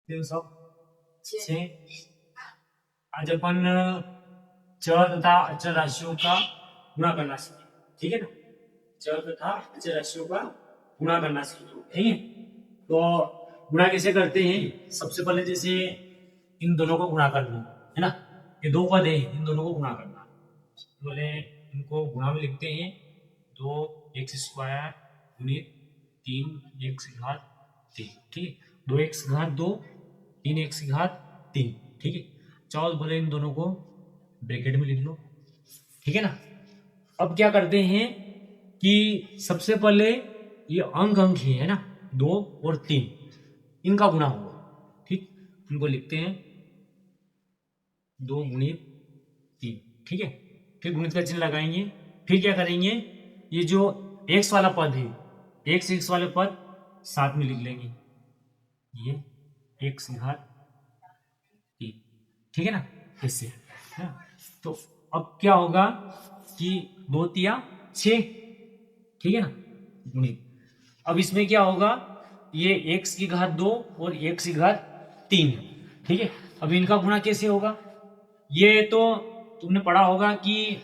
306। आज अपन चर तथा अचर राशियों का गुणा करना सीखे, ठीक है ना। चर तथा अचर राशियों का गुणा करना सीखे, ठीक है। तो गुणा कैसे करते हैं? सबसे पहले जैसे इन दोनों को गुणा करना है ना, ये दो पद है, इन दोनों को गुणा करना। बोले इनको गुणा में लिखते हैं, 2x² गुणित 3x⁻3, ठीक है। 2x⁻2 3x⁻3, ठीक है। चाहो बोले इन दोनों को ब्रैकेट में लिख लो, ठीक है ना। अब क्या करते हैं कि सबसे पहले ये अंक है ना, 2 और 3, इनका गुणा होगा, ठीक। इनको लिखते हैं 2 गुणित 3, ठीक है। फिर गुणित का चिन्ह लगाएंगे। फिर क्या करेंगे, ये जो x वाला पद है, x वाले पद साथ में लिख लेंगे, ये x⁻3, ठीक है ना, इससे है। तो अब क्या होगा कि 2 तिया 6, ठीक है ना, गुणित। अब इसमें क्या होगा, ये x⁻2 और x⁻3, ठीक है। अब इनका गुणा कैसे होगा? ये तो तुमने पढ़ा होगा कि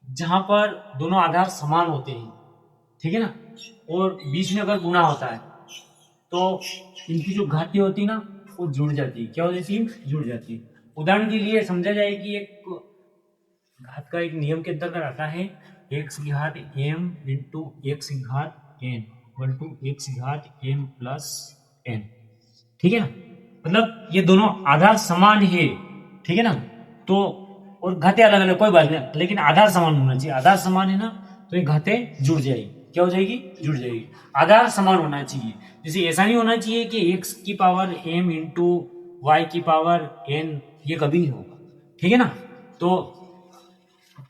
जहां पर दोनों आधार समान होते हैं, ठीक है ना, और बीच में अगर गुणा होता है तो इनकी जो घातें होती है ना, वो जुड़ जाती है। क्या हो जाती है? जुड़ जाती है। उदाहरण के लिए समझा जाए कि एक घात का एक नियम के अंतर्गत आता है, x⁻m into x⁻n one two x⁻m plus n, ठीक है ना। मतलब ये दोनों आधार समान है, ठीक है ना। तो और घातें अलग अलग कोई बात नहीं, लेकिन आधार समान होना चाहिए। आधार समान है ना, तो ये घातें जुड़ जाएगी। क्या हो जाएगी? जुड़ जाएगी। आधार समान होना चाहिए। जैसे ऐसा नहीं होना चाहिए कि x की पावर m इंटू वाई की पावर n, ये कभी नहीं होगा, ठीक है ना। तो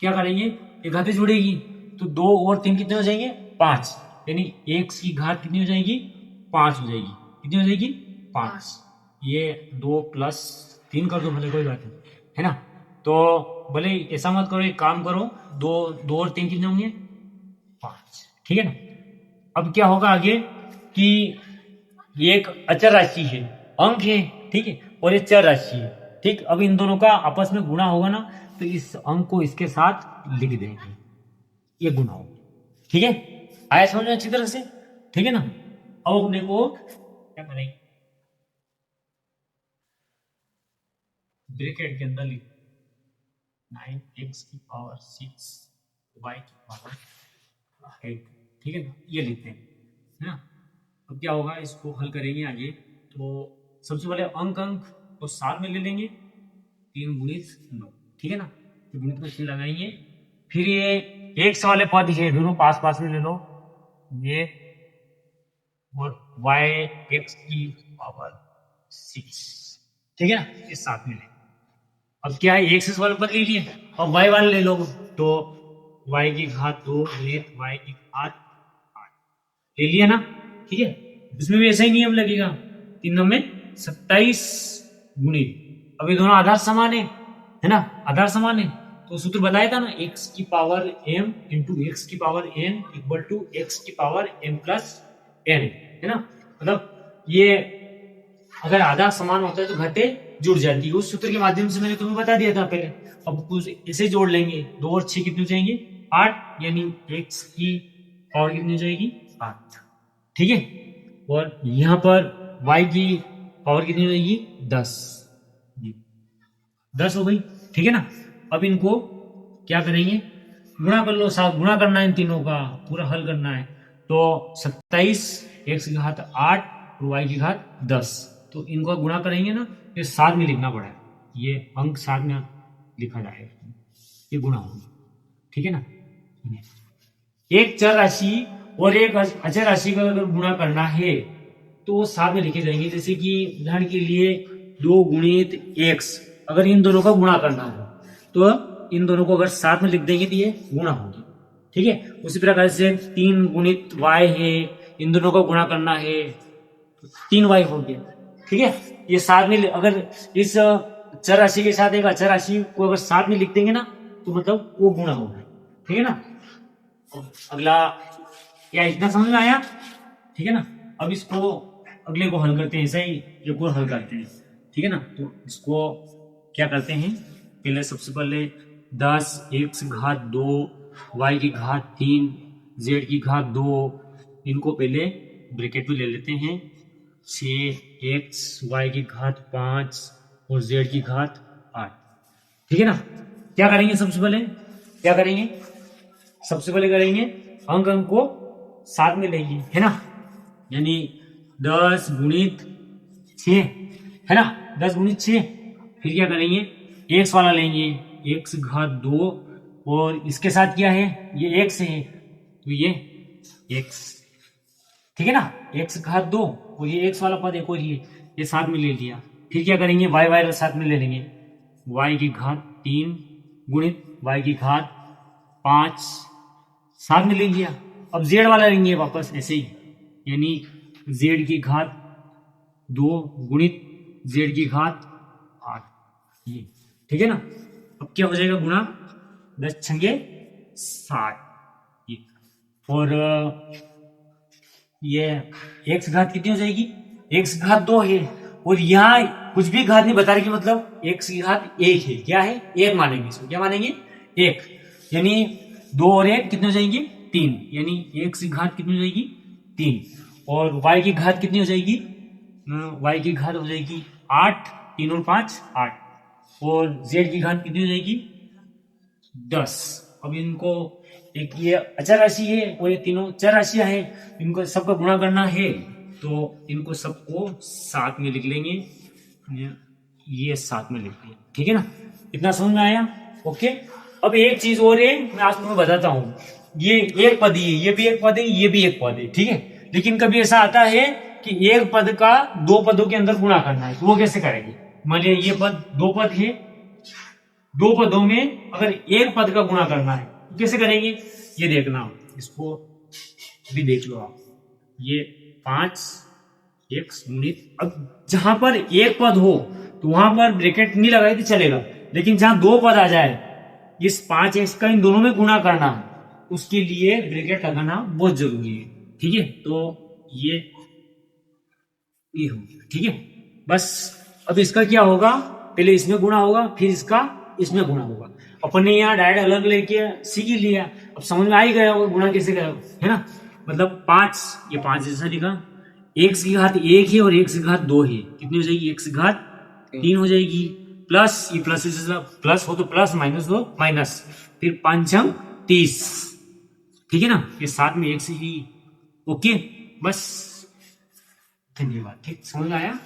क्या करेंगे, ये घातें जुड़ेगी तो 2 और 3 कितने हो जाएंगे? 5, यानी x की घात कितनी हो जाएगी? 5 हो जाएगी। कितनी हो जाएगी? 5। ये 2 प्लस 3 कर दो भले, कोई बात नहीं, है ना। तो भले ऐसा मत करो, एक काम करो, 2 और 3 कितने होंगे? 5, ठीक है ना। अब क्या होगा आगे कि ये एक अचर राशि है, अंक है, ठीक है, और ये चर राशि है, ठीक। अब इन दोनों का आपस में गुणा होगा ना, तो इस अंक को इसके साथ लिख देंगे, ये गुणा होगा, ठीक है। आया समझ में अच्छी तरह से, ठीक है ना। अब अपने को क्या करेंगे, ब्रैकेट के अंदर लिख 9x की पावर 6 y की पावर 8, ठीक है ना, ये लिखते हैं, है ना। अब क्या होगा, इसको हल करेंगे आगे। तो सबसे पहले अंक को साथ में ले लेंगे, 3 गुणित 9, ठीक है ना। तो गुणित का चिन्ह लगाएंगे। फिर ये x वाले पद है, दोनों पास पास में ले लो, ये और y(x की पावर 6), ठीक है ना, ये साथ में ले। अब क्या है, x वाले पद ले लिए, अब y वाले ले लो, तो y की घात 2 गुणित y की घात 8 ले लिया ना, ठीक है। इसमें भी ऐसा ही नियम लगेगा, 3 में 27 गुणित, अब ये दोनों आधार समान है ना, आधार समान है। तो सूत्र बताया था ना, x की पावर m इंटू एक्स की power n equal to x की पावर m प्लस n, है ना। मतलब ये अगर आधार समान होता है तो घातें जुड़ जाती है। उस सूत्र के माध्यम से मैंने तुम्हें बता दिया था पहले। अब कुछ इसे जोड़ लेंगे, 2 और 6 कितने हो जाएंगे? 8, यानी x की पावर कितनी हो जाएगी? 8, ठीक है। और यहाँ पर y की पावर कितनी हो जाएगी? 10, 10 हो गई, ठीक है ना। अब इनको क्या करेंगे, गुणा कर लो, साथ गुणा करना है इन तीनों का, पूरा हल करना है। तो 27 x की घात 8 और y की घात 10, तो इनको गुणा करेंगे ना, ये साथ में लिखना पड़ा है, ये अंक साथ में लिखा जाएगा, ये गुणा होगा, ठीक है ना। एक चर राशि और एक अचर राशि का अगर गुणा करना है तो वो साथ में लिखे जाएंगे। जैसे कि उदाहरण के लिए 2 गुणित x, अगर इन दोनों का गुणा करना हो तो इन दोनों को अगर साथ में लिख देंगे तो ये गुणा होगी, ठीक है। उसी प्रकार से 3 गुणित y है, इन दोनों को गुणा करना है, 3y हो गया, ठीक है। ये साथ में अगर इस चर राशि के साथ एक अचर राशि को अगर साथ में लिख देंगे ना, तो मतलब वो गुणा होगा, ठीक है ना। अगला क्या इतना समझ में आया, ठीक है ना। अब इसको अगले को हल करते हैं, ऐसा ही एक और हल करते हैं, ठीक है ना। तो इसको क्या करते हैं, पहले सबसे पहले 10 x घात 2 y की घात 3 z की घात 2, इनको पहले ब्रैकेट में ले लेते हैं। 6x y की घात 5 और z की घात 8, ठीक है ना। क्या करेंगे सबसे पहले, क्या करेंगे, सबसे पहले करेंगे अंक को साथ में लेंगे, है ना, यानी 10 गुणित 6, है ना, 10 गुणित 6। फिर क्या करेंगे, x वाला लेंगे, x घात 2 और इसके साथ क्या है, ये x है तो ये x, ठीक है ना, x घात 2 और ये x वाला पद एक और ये साथ में ले लिया। फिर क्या करेंगे, y वाला साथ में ले लेंगे, y की घात 3 गुणित y की घात 5 साथ में ले लिया। अब z वाला लेंगे वापस ऐसे ही, यानी z की घात 2 गुणित z की घात 8, ये ठीक है ना। अब क्या हो जाएगा, गुणा 10 छंगे 60, ये और ये x घात कितनी हो जाएगी, x घात 2 है और यहाँ कुछ भी घात नहीं बता रही, मतलब x की घात 1 है, क्या है, 1 मानेंगे इसको, क्या मानेंगे 1, यानी 2 और 1 कितने हो जाएंगे 3, यानी x की घात कितनी हो जाएगी 3 और y की घात कितनी हो जाएगी, y की घात हो जाएगी 8, 3 और 5 8 और z की घात कितनी हो जाएगी 10। अब इनको एक ये अचर राशि है और ये तीनों चर राशियां हैं, इनको सबका गुणा करना है तो इनको सबको साथ में लिख लेंगे, ये साथ में लिख लेंगे, ठीक है ना। इतना समझ में आया, ओके। अब एक चीज और है, मैं आज तुम्हें बताता हूँ, ये एक पद ही है, ये भी एक पद है, ये भी एक पद है, ठीक है। लेकिन कभी ऐसा आता है कि एक पद का दो पदों के अंदर गुणा करना है, तो वो कैसे करेंगे, मान लिया ये पद दो पद है, दो पदों में अगर एक पद का गुणा करना है तो कैसे करेंगे, ये देखना, इसको भी देख लो आप, ये 5x गुणित, अब जहां पर एक पद हो तो वहां पर ब्रैकेट नहीं लगाए तो चलेगा, लेकिन जहां दो पद आ जाए, इस 5x का इन दोनों में गुणा करना, उसके लिए ब्रैकेट लगाना बहुत जरूरी है, ठीक है। तो ये हो गया, ठीक है। बस अब इसका क्या होगा, पहले इसमें गुणा होगा फिर इसका इसमें गुणा होगा, अपन ने यहाँ डायरेक्ट अलग लेके सीख ही लिया, अब समझ में आ ही गया होगा गुणा कैसे करेगा, है ना। मतलब 5, ये 5 जैसा लिखा, x की घात 1 है और x की घात 2 है, कितनी हो जाएगी, x की घात 3 हो जाएगी, प्लस ये प्लस प्लस हो तो प्लस, माइनस हो माइनस, फिर 5 30, ठीक है ना, ये साथ में x ही, ओके। बस धन्यवाद, ठीक, समझ में आया।